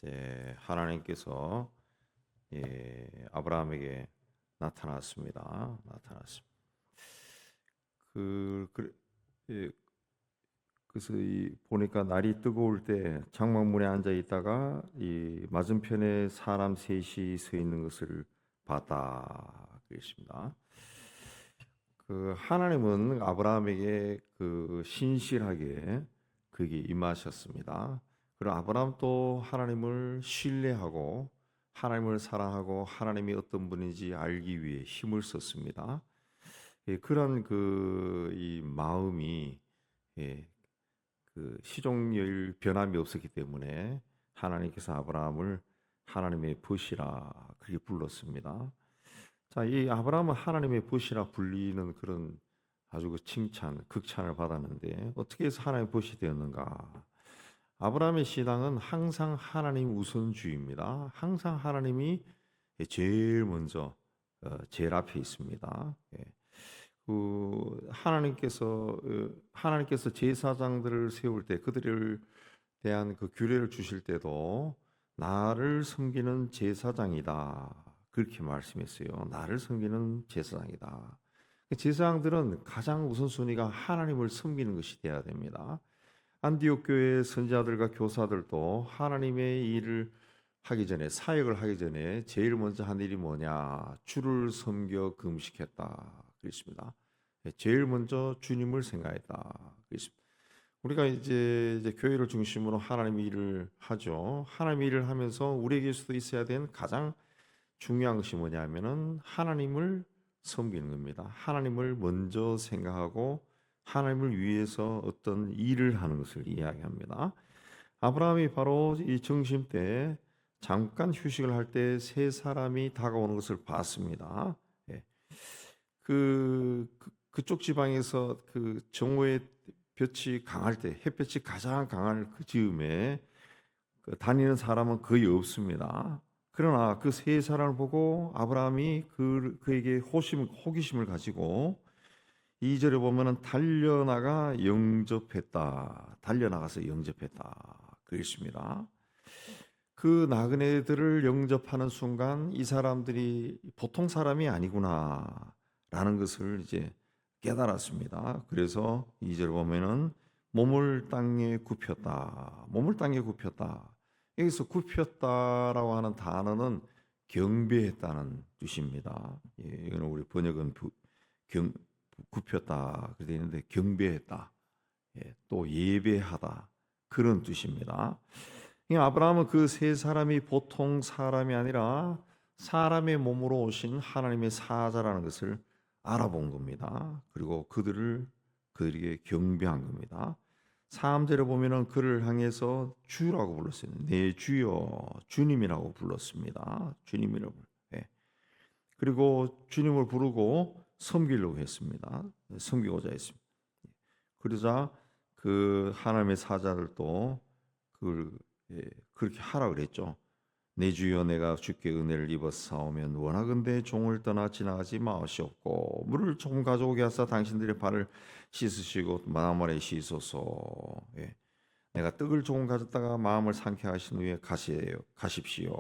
이제 하나님께서 아브라함에게 나타났습니다. 그 예, 그래서 보니까 날이 뜨거울 때 장막문에 앉아 있다가 이 맞은편에 사람 셋이 서 있는 것을 봤다 그랬습니다. 그 하나님은 아브라함에게 그 신실하게 그에게 임하셨습니다. 그리고 아브라함도 하나님을 신뢰하고 하나님을 사랑하고 하나님이 어떤 분인지 알기 위해 힘을 썼습니다. 그런 이 마음이 그 시종일 변함이 없었기 때문에 하나님께서 아브라함을 하나님의 벗이라 그렇게 불렀습니다. 자, 이 아브라함은 하나님의 벗이라 불리는 그런 아주 그 칭찬, 극찬을 받았는데 어떻게 해서 하나님의 벗이 되었는가? 아브라함의 신앙은 항상 하나님 우선주의입니다. 항상 하나님이 제일 먼저 제일 앞에 있습니다. 하나님께서 제사장들을 세울 때 그들을 대한 그 규례를 주실 때도 나를 섬기는 제사장이다 그렇게 말씀했어요. 나를 섬기는 제사장이다. 제사장들은 가장 우선순위가 하나님을 섬기는 것이 되어야 됩니다. 안디옥 교회의 선지자들과 교사들도 하나님의 일을 하기 전에 사역을 하기 전에 제일 먼저 한 일이 뭐냐? 주를 섬겨 금식했다. 그랬습니다. 제일 먼저 주님을 생각했다. 그랬습니다. 우리가 이제 교회를 중심으로 하나님의 일을 하죠. 하나님의 일을 하면서 우리에게서도 있어야 되는 가장 중요한 것이 뭐냐면은 하나님을 섬기는 겁니다. 하나님을 먼저 생각하고 하나님을 위해서 어떤 일을 하는 것을 이야기합니다. 아브라함이 바로 이 정심 때 잠깐 휴식을 할 때 세 사람이 다가오는 것을 봤습니다. 그쪽 지방에서 그 정오의 볕이 강할 때, 햇볕이 가장 강한 그 즈음에 다니는 사람은 거의 없습니다. 그러나 그 세 사람을 보고 아브라함이 그에게 호기심을 가지고 2절에 보면은 달려나가서 영접했다. 그랬습니다. 그 나그네들을 영접하는 순간 이 사람들이 보통 사람이 아니구나라는 것을 이제 깨달았습니다. 그래서 2절 보면은 몸을 땅에 굽혔다. 여기서 굽혔다라고 하는 단어는 경배했다는 뜻입니다. 이거는 우리 번역은 굽혔다 그렇게 되어 있는데 경배했다. 또 예배하다 그런 뜻입니다. 아브라함은 그 세 사람이 보통 사람이 아니라 사람의 몸으로 오신 하나님의 사자라는 것을 알아본 겁니다. 그리고 그들에게 경배한 겁니다. 3절에 보면은 그를 향해서 주라고 불렀어요. 내 주여, 주님이라고 불렀습니다. 주님이라고. 그리고 주님을 부르고 섬기려고 했습니다. 섬기고자 했습니다. 그러자 그 하나님의 사자들도 그렇게 하라 그랬죠. 내 주여, 내가 주께 은혜를 입었사오면 원하건대 종을 떠나 지나가지 마시옵고 물을 조금 가져오게 하사 당신들의 발을 씻으시고 마음을 씻소서. 내가 떡을 조금 가졌다가 마음을 상쾌 하신 후에 가십시오.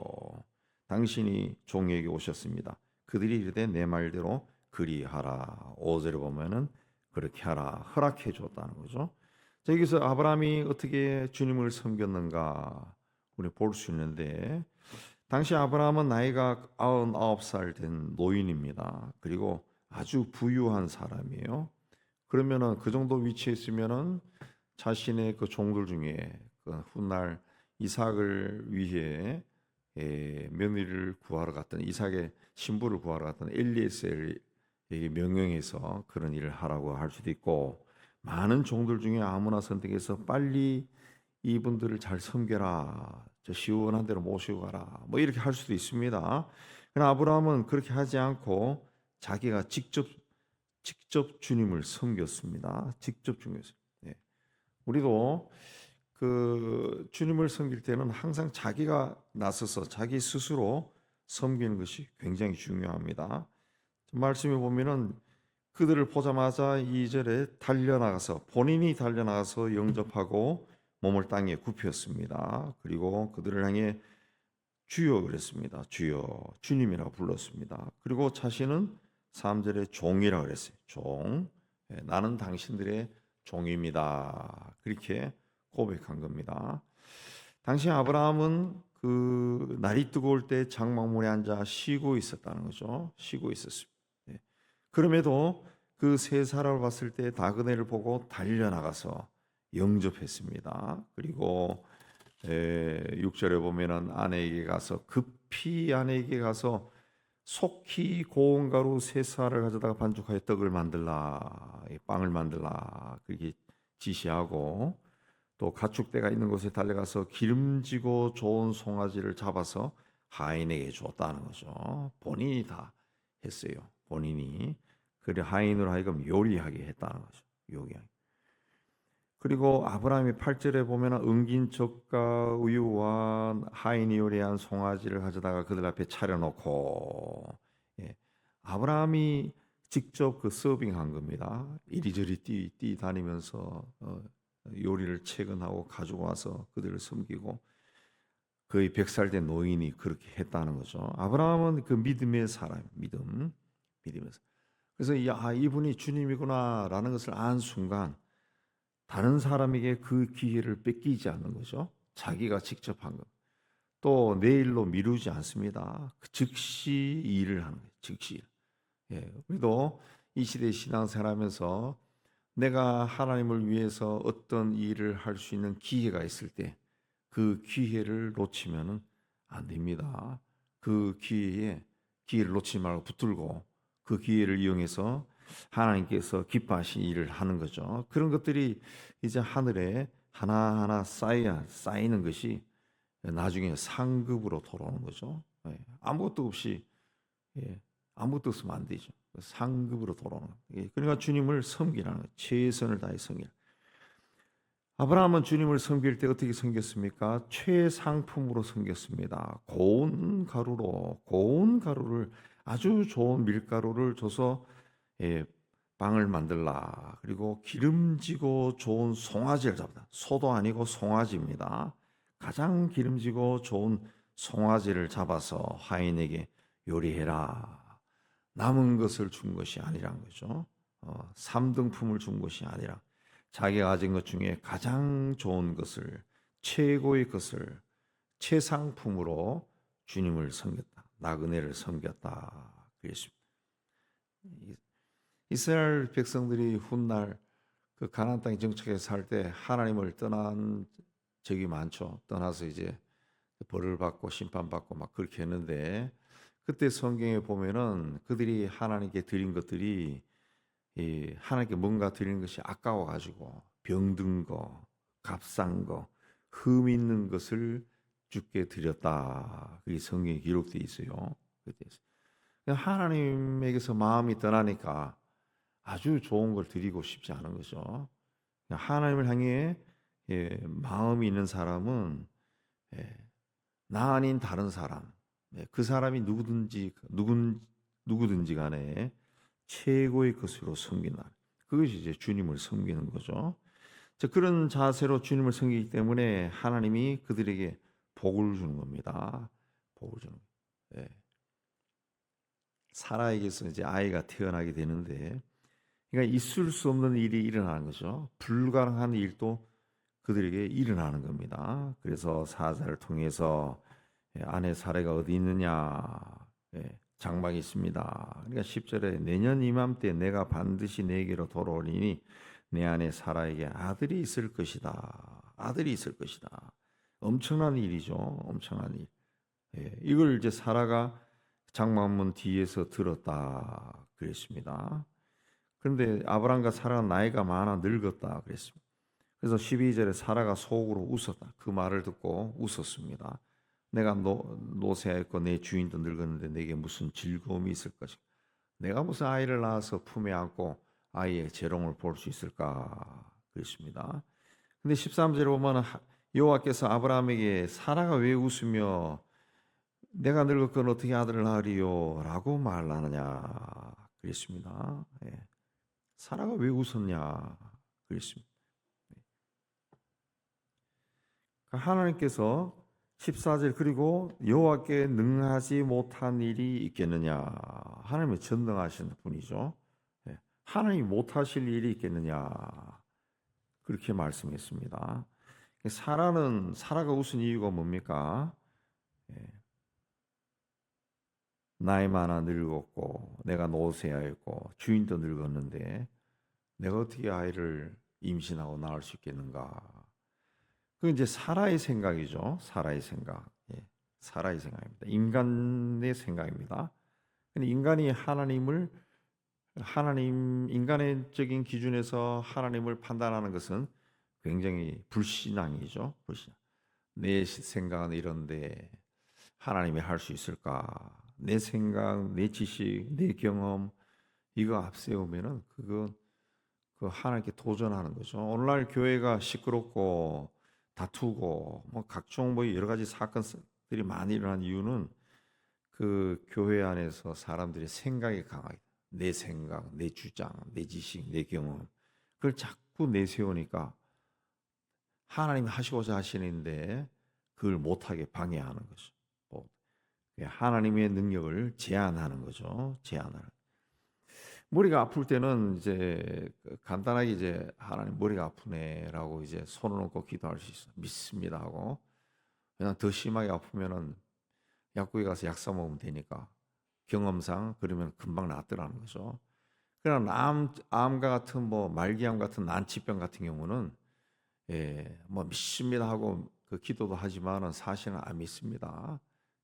당신이 종에게 오셨습니다. 그들이 이르되 내 말대로 그리하라. 5절에 보면은 그렇게 하라 허락해 줬다는 거죠. 자, 여기서 아브라함이 어떻게 주님을 섬겼는가 우리 볼 수 있는데, 당시 아브라함은 나이가 99살 된 노인입니다. 그리고 아주 부유한 사람이에요. 그러면은 그 정도 위치에 있으면은 자신의 그 종들 중에 그 훗날 이삭을 위해 며느리를 구하러 갔던, 이삭의 신부를 구하러 갔던 엘리에셀에게 명령해서 그런 일을 하라고 할 수도 있고, 많은 종들 중에 아무나 선택해서 빨리 이분들을 잘 섬겨라, 저 시원한 데로 모시고 가라, 뭐 이렇게 할 수도 있습니다. 그러나 아브라함은 그렇게 하지 않고 자기가 직접 주님을 섬겼습니다. 직접 주님을. 우리도 그 주님을 섬길 때는 항상 자기가 나서서 자기 스스로 섬기는 것이 굉장히 중요합니다. 말씀에 보면은 그들을 보자마자 2절에 본인이 달려나가서 영접하고 몸을 땅에 굽혔습니다. 그리고 그들을 향해 주여 그랬습니다. 주여, 주님이라고 불렀습니다. 그리고 자신은 3절에 종이라고 그랬어요. 종, 나는 당신들의 종입니다. 그렇게 고백한 겁니다. 당시 아브라함은 그 날이 뜨거울 때 장막문에 앉아 쉬고 있었다는 거죠. 쉬고 있었습니다. 그럼에도 그 세 사람을 봤을 때 나그네를 보고 달려나가서 영접했습니다. 그리고 6절에 보면은 아내에게 가서 급히 아내에게 가서 속히 고운 가루 세 쌀을 가져다가 반죽하여 떡을 만들라, 빵을 만들라 그렇게 지시하고, 또 가축대가 있는 곳에 달려가서 기름지고 좋은 송아지를 잡아서 하인에게 줬다는 거죠. 본인이 다 했어요. 본인이. 그래 하인으로 하여금 요리하게 했다는 거죠. 요리하게. 그리고 아브라함이 8절에 보면 은긴 젖과 우유와 하인이 요리한 송아지를 가져다가 그들 앞에 차려놓고, 아브라함이 직접 그 서빙한 겁니다. 이리저리 뛰 다니면서 요리를 채근하고 가지고 와서 그들을 섬기고, 거의 100살 된 노인이 그렇게 했다는 거죠. 아브라함은 그 믿음의 사람, 믿음에서. 그래서 이분이 주님이구나라는 것을 안 순간 다른 사람에게 그 기회를 뺏기지 않는 거죠. 자기가 직접 한 것. 또 내일로 미루지 않습니다. 즉시 일을 하는 거예요. 즉시. 우리도 이 시대 신앙생활하면서 내가 하나님을 위해서 어떤 일을 할 수 있는 기회가 있을 때 그 기회를 놓치면 안 됩니다. 그 기회를 놓치지 말고 붙들고 그 기회를 이용해서 하나님께서 기뻐하신 일을 하는 거죠. 그런 것들이 이제 하늘에 하나하나 쌓이는 것이 나중에 상급으로 돌아오는 거죠. 아무것도 없이, 아무것도 없으면 안 되죠. 상급으로 돌아오는 거예요. 그러니까 주님을 섬기라는 거예요. 최선을 다해 섬기라. 아브라함은 주님을 섬길 때 어떻게 섬겼습니까? 최상품으로 섬겼습니다. 고운 가루를, 아주 좋은 밀가루를 줘서 빵을 만들라. 그리고 기름지고 좋은 송아지를 잡다. 소도 아니고 송아지입니다. 가장 기름지고 좋은 송아지를 잡아서 하인에게 요리해라. 남은 것을 준 것이 아니란 거죠. 3등품을 준 것이 아니라 자기가 가진 것 중에 가장 좋은 것을, 최고의 것을 최상품으로 주님을 섬겼다. 나그네를 섬겼다. 그랬습니다. 이스라엘 백성들이 훗날 그 가나안 땅에 정착해서 살 때 하나님을 떠난 적이 많죠. 떠나서 이제 벌을 받고 심판받고 막 그렇게 했는데, 그때 성경에 보면은 그들이 하나님께 드린 것들이 하나님께 뭔가 드리는 것이 아까워 가지고 병든 거, 값싼 거, 흠 있는 것을 주께 드렸다. 그게 성경에 기록되어 있어요. 하나님에게서 마음이 떠나니까 아주 좋은 걸 드리고 싶지 않은 거죠. 하나님을 향해 마음이 있는 사람은 나 아닌 다른 사람, 그 사람이 누구든지 간에 최고의 것으로 섬긴다. 그것이 이제 주님을 섬기는 거죠. 그런 자세로 주님을 섬기기 때문에 하나님이 그들에게 복을 주는 겁니다. 복을 주는 거예요. 사라에게서 이제 아이가 태어나게 되는데, 그러니까 있을 수 없는 일이 일어나는 거죠. 불가능한 일도 그들에게 일어나는 겁니다. 그래서 사자를 통해서 아내 사례가 어디 있느냐, 장막이 있습니다. 그러니까 10절에 내년 이맘때 내가 반드시 내게로 돌아오리니 내 아내 사라에게 아들이 있을 것이다. 아들이 있을 것이다. 엄청난 일이죠. 엄청난 일. 이걸 이제 사라가 장막문 뒤에서 들었다 그랬습니다. 그런데 아브람과 사라가 나이가 많아 늙었다 그랬습니다. 그래서 12절에 사라가 속으로 웃었다. 그 말을 듣고 웃었습니다. 내가 노쇠하였고 내 주인도 늙었는데 내게 무슨 즐거움이 있을 것인가? 내가 무슨 아이를 낳아서 품에 안고 아이의 재롱을 볼 수 있을까? 그랬습니다. 근데 13절에 보면 여호와께서 아브라함에게 사라가 왜 웃으며 내가 늙었건 어떻게 아들을 낳으리요? 라고 말하느냐 그랬습니다. 사라가 왜 웃었냐 그랬습니다. 하나님께서 14절 그리고 여호와께 능하지 못한 일이 있겠느냐. 하나님이 전능하신 분이죠. 예, 하나님이 못하실 일이 있겠느냐. 그렇게 말씀했습니다. 사라가 웃은 이유가 뭡니까? 예, 나이 많아 늙었고 내가 노쇠하였고 주인도 늙었는데 내가 어떻게 아이를 임신하고 낳을 수 있겠는가? 그 이제 사라의 생각이죠. 사라의 생각. 예, 사라의 생각입니다. 인간의 생각입니다. 근데 인간이 인간적인 기준에서 하나님을 판단하는 것은 굉장히 불신앙이죠. 불신앙. 내 생각은 이런데 하나님이 할 수 있을까? 내 생각, 내 지식, 내 경험 이거 앞세우면은 그건 그 하나님께 도전하는 거죠. 오늘날 교회가 시끄럽고 다투고 뭐 각종 뭐 여러 가지 사건들이 많이 일어난 이유는 그 교회 안에서 사람들이 생각이 강하게 내 생각, 내 주장, 내 지식, 내 경험 그걸 자꾸 내세우니까 하나님이 하시고자 하시는데 그걸 못하게 방해하는 거죠. 하나님의 능력을 제한하는 거죠. 제한하는. 머리가 아플 때는 이제 간단하게 이제 하나님 머리가 아프네라고 이제 손을 얹고 기도할 수 있어. 믿습니다 하고 그냥 더 심하게 아프면은 약국에 가서 약 사 먹으면 되니까 경험상 그러면 금방 낫더라는 거죠. 그러나 암과 같은 뭐 말기암 같은 난치병 같은 경우는 뭐 믿습니다 하고 그 기도도 하지만은 사실은 안 믿습니다.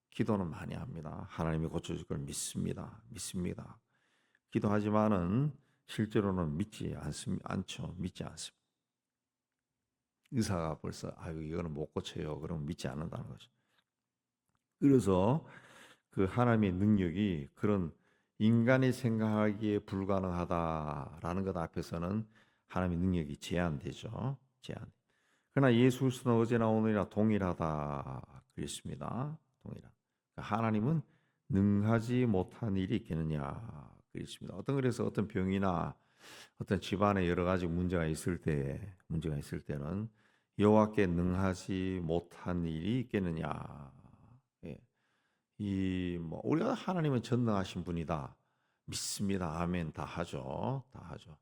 기도는 많이 합니다. 하나님이 고쳐줄 걸 믿습니다. 믿습니다. 기도하지만은 실제로는 믿지 않죠. 믿지 않습니다. 의사가 벌써 아유 이거는 못 고쳐요. 그러면 믿지 않는다는 거죠. 그래서 그 하나님의 능력이 그런 인간이 생각하기에 불가능하다라는 것 앞에서는 하나님의 능력이 제한되죠. 제한. 그러나 예수 그리스도는 어제나 오늘이나 동일하다 그랬습니다. 동일하다. 하나님은 능하지 못한 일이 있겠느냐 그랬습니다. 그래서 어떤 병이나 어떤 집안에 여러 가지 문제가 있을 때는 여호와께 능하지 못한 일이 있겠느냐. 예. 뭐 우리가 하나님은 전능하신 분이다 믿습니다. 아멘 다 하죠. 다 하죠.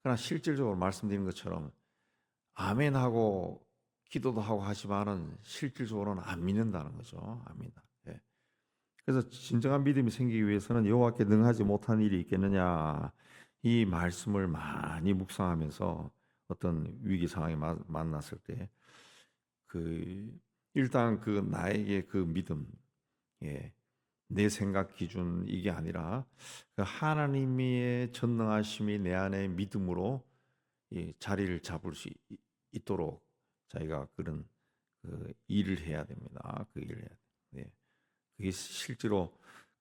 그러나 실질적으로 말씀드린 것처럼 아멘 하고 기도도 하고 하지만은 실질적으로는 안 믿는다는 거죠. 안 믿는다. 예. 그래서 진정한 믿음이 생기기 위해서는 여호와께 능하지 못한 일이 있겠느냐 이 말씀을 많이 묵상하면서 어떤 위기 상황에 만났을 때 그 일단 그 나에게 그 믿음 예. 내 생각 기준 이게 아니라 그 하나님의 전능하심이 내 안에 믿음으로 자리를 잡을 수 있도록 자기가 그런 그 일을 해야 됩니다. 그 일을 해야 돼. 네. 그게 실제로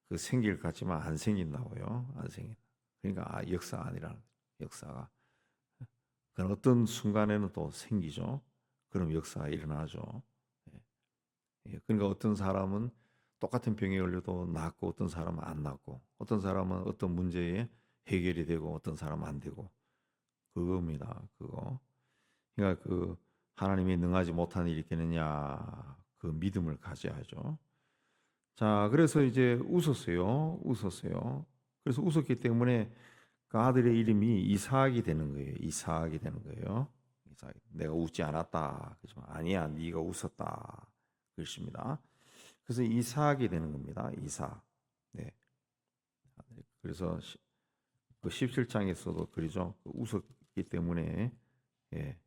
그 생길 것 같지만 안 생긴다고요. 안 생긴다. 그러니까 역사가 아니라 역사가 그런 어떤 순간에는 또 생기죠. 그럼 역사가 일어나죠. 예. 그러니까 어떤 사람은 똑같은 병에 걸려도 낫고 어떤 사람은 안 낫고 어떤 사람은 어떤 문제에 해결이 되고 어떤 사람은 안 되고 그겁니다. 그거. 그러니까 그 하나님이 능하지 못한 일이 있겠느냐 그 믿음을 가져야죠. 자, 그래서 이제 웃었어요. 그래서 웃었기 때문에 그 아들의 이름이 이삭이 되는 거예요. 이삭이 되는 거예요. 이삭. 내가 웃지 않았다. 그죠? 아니야, 네가 웃었다. 그렇습니다. 그래서 이삭이 되는 겁니다. 이삭. 네. 그래서 그 17장에서도 그러죠. 웃었기 때문에 예.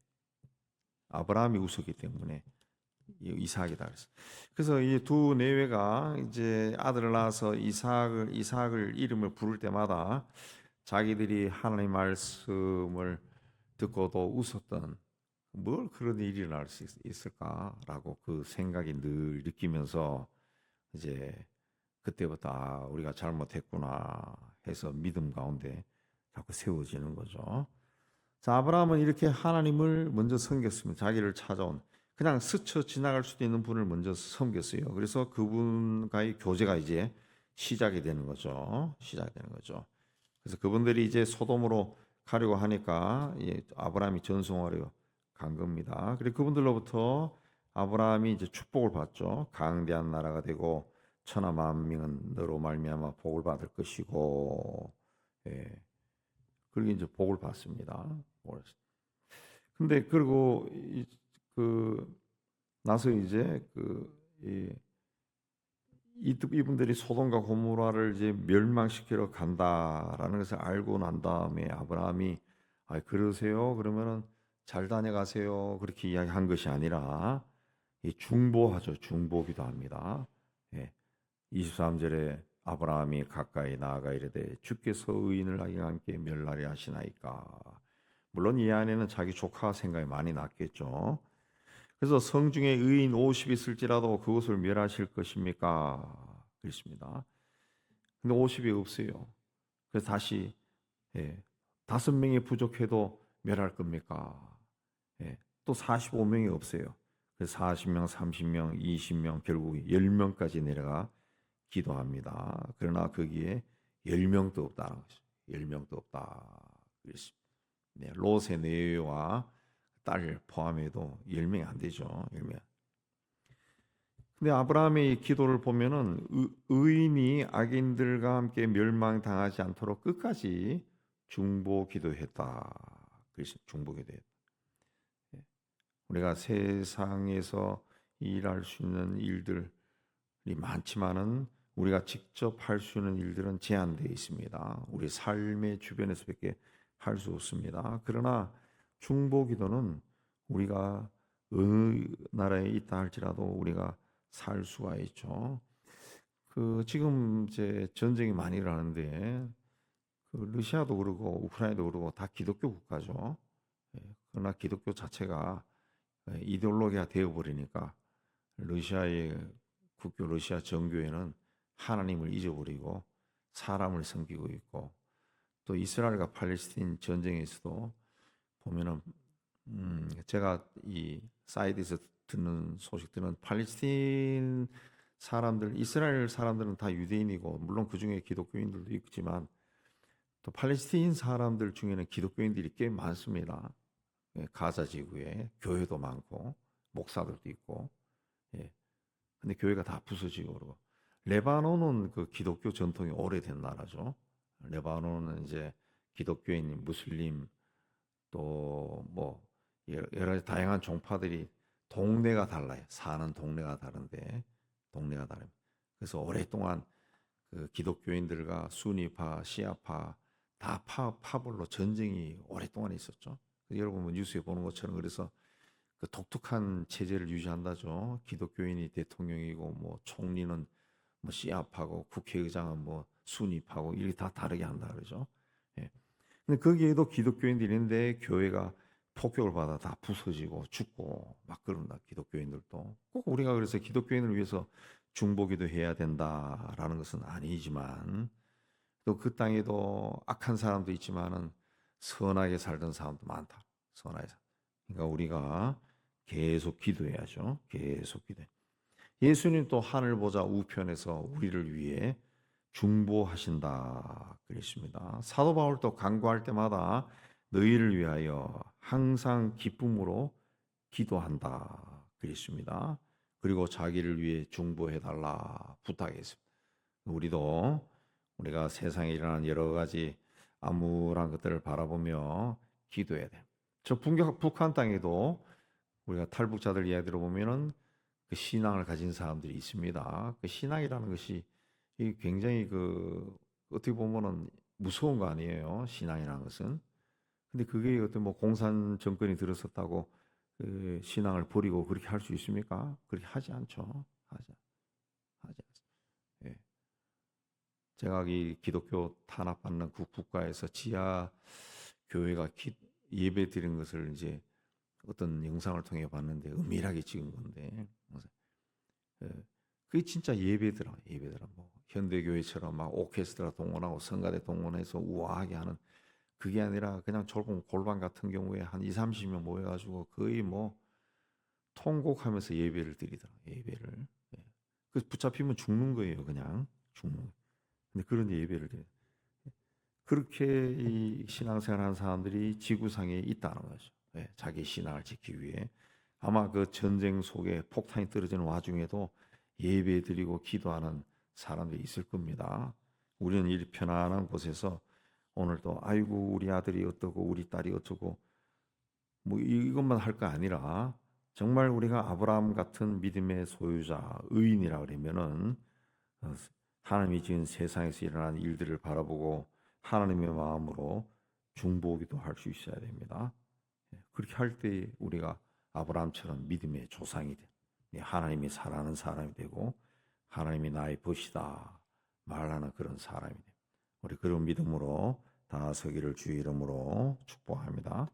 아브라함이 웃었기 때문에 이삭이다 그랬어. 그래서 이 두 내외가 이제 아들을 낳아서 이삭을 이름을 부를 때마다 자기들이 하나님 말씀을 듣고도 웃었던 뭘 그런 일이 일어날 수 있을까라고 그 생각이 늘 느끼면서 이제 그때부터 우리가 잘못했구나 해서 믿음 가운데 자꾸 세워지는 거죠. 자, 아브라함은 이렇게 하나님을 먼저 섬겼습니다. 자기를 찾아온 그냥 스쳐 지나갈 수도 있는 분을 먼저 섬겼어요. 그래서 그분과의 교제가 이제 시작이 되는 거죠. 시작이 되는 거죠. 그래서 그분들이 이제 소돔으로 가려고 하니까 아브라함이 전송하려 간 겁니다. 그리고 그분들로부터 아브라함이 이제 축복을 받죠. 강대한 나라가 되고 천하 만민은 너로 말미암아 복을 받을 것이고, 예, 그렇게 이제 복을 받습니다. 근데 그리고 그 나서 이제 이분들이 소돔과 고모라를 이제 멸망시키러 간다라는 것을 알고 난 다음에 아브라함이 아 그러세요? 그러면은 잘 다녀가세요. 그렇게 이야기한 것이 아니라 중보하죠. 중보기도 합니다. 예. 23절에 아브라함이 가까이 나아가 이르되 주께서 의인을 악인과 함께 멸하리 하시나이까. 물론 이 안에는 자기 조카 생각이 많이 났겠죠. 그래서 성중에 의인 50 있을지라도 그것을 멸하실 것입니까? 그랬습니다. 근데 50이 없어요. 그래서 다시 5명이 부족해도 멸할 겁니까? 또 45명이 없어요. 그래서 40명, 30명, 20명, 결국 10명까지 내려가 기도합니다. 그러나 거기에 10명도 없다는 것이죠. 10명도 없다. 그랬습니다. 롯의 내외와 딸 포함해도 10명이 안 되죠. 10명. 근데 아브라함의 기도를 보면은 의인이 악인들과 함께 멸망당하지 않도록 끝까지 중보 기도했다. 그래서 중보 기도했다. 우리가 세상에서 일할 수 있는 일들이 많지만은 우리가 직접 할 수 있는 일들은 제한되어 있습니다. 우리 삶의 주변에서밖에 할 수 없습니다. 그러나 중보 기도는 우리가 어느 나라에 있다 할지라도 우리가 살 수가 있죠. 지금 이제 전쟁이 많이 일어나는데 러시아도 그러고 우크라이나도 그러고 다 기독교 국가죠. 그러나 기독교 자체가 이데올로기가 되어버리니까 러시아의 국교 러시아 정교회는 하나님을 잊어버리고 사람을 섬기고 있고 또 이스라엘과 팔레스타인 전쟁에서도 보면은 제가 이 사이드에서 듣는 소식들은 팔레스타인 사람들, 이스라엘 사람들은 다 유대인이고 물론 그 중에 기독교인들도 있지만 또 팔레스타인 사람들 중에는 기독교인들이 꽤 많습니다. 가자 지구에 교회도 많고 목사들도 있고, 예. 근데 교회가 다 부서지고 그러고 레바논은 그 기독교 전통이 오래된 나라죠. 레바논은 이제 기독교인, 무슬림 또 뭐 여러 가지 다양한 종파들이 동네가 달라요. 사는 동네가 다른데 동네가 다릅니다. 그래서 오랫동안 그 기독교인들과 수니파, 시아파 다 파벌로 전쟁이 오랫동안 있었죠. 여러분 뭐 뉴스에 보는 것처럼 그래서 그 독특한 체제를 유지한다죠. 기독교인이 대통령이고 뭐 총리는 뭐 시아파고 국회의장은 뭐 수니파고 이게 다 다르게 한다 그러죠. 예. 근데 거기에도 기독교인들이 있는데 교회가 폭격을 받아 다 부서지고 죽고 막 그런다. 기독교인들도 꼭 우리가 그래서 기독교인을 위해서 중보기도 해야 된다라는 것은 아니지만 또 그 땅에도 악한 사람도 있지만은 선하게 살던 사람도 많다. 선하게 살. 그러니까 우리가 계속 기도해야죠. 계속 기도. 예수님 또 하늘 보좌 우편에서 우리를 위해 중보하신다 그랬습니다. 사도 바울도 간구할 때마다 너희를 위하여 항상 기쁨으로 기도한다 그랬습니다. 그리고 자기를 위해 중보해 달라 부탁했습니다. 우리가 세상에 일어나는 여러 가지 암울한 것들을 바라보며 기도해야 돼. 저 북한 땅에도 우리가 탈북자들 이야기 들어보면은 그 신앙을 가진 사람들이 있습니다. 그 신앙이라는 것이 굉장히 어떻게 보면은 무서운 거 아니에요. 신앙이라는 것은. 근데 그게 어떤 뭐 공산 정권이 들었었다고 그 신앙을 버리고 그렇게 할 수 있습니까? 그렇게 하지 않죠. 하지 않습니다. 예. 제가 이 기독교 탄압받는 국가에서 지하 교회가 예배 드린 것을 이제 어떤 영상을 통해 봤는데 은밀하게 찍은 건데 그게 진짜 예배더라. 뭐 현대교회처럼 막 오케스트라 동원하고 성가대 동원해서 우아하게 하는 그게 아니라 그냥 좁은 골방 같은 경우에 한 2, 30명 모여가지고 거의 뭐 통곡하면서 예배를 드리더라. 예배를. 예. 그 붙잡히면 죽는 거예요. 그냥 죽는 거예요. 근데 그런 예배를 드려. 그렇게 이 신앙생활하는 사람들이 지구상에 있다는 거죠. 예. 자기 신앙을 지키기 위해 아마 그 전쟁 속에 폭탄이 떨어지는 와중에도 예배 드리고 기도하는 사람들이 있을 겁니다. 우리는 이 편안한 곳에서 오늘도 아이고 우리 아들이 어떠고 우리 딸이 어쩌고 뭐 이것만 할 거 아니라 정말 우리가 아브라함 같은 믿음의 소유자, 의인이라 그러면은 하나님이 지은 세상에서 일어난 일들을 바라보고 하나님의 마음으로 중보기도 할 수 있어야 됩니다. 그렇게 할 때 우리가 아브라함처럼 믿음의 조상이 돼. 하나님이 사랑하는 사람이 되고 하나님이 나의 벗이다 말하는 그런 사람이 돼. 우리 그런 믿음으로 다 서기를 주의 이름으로 축복합니다.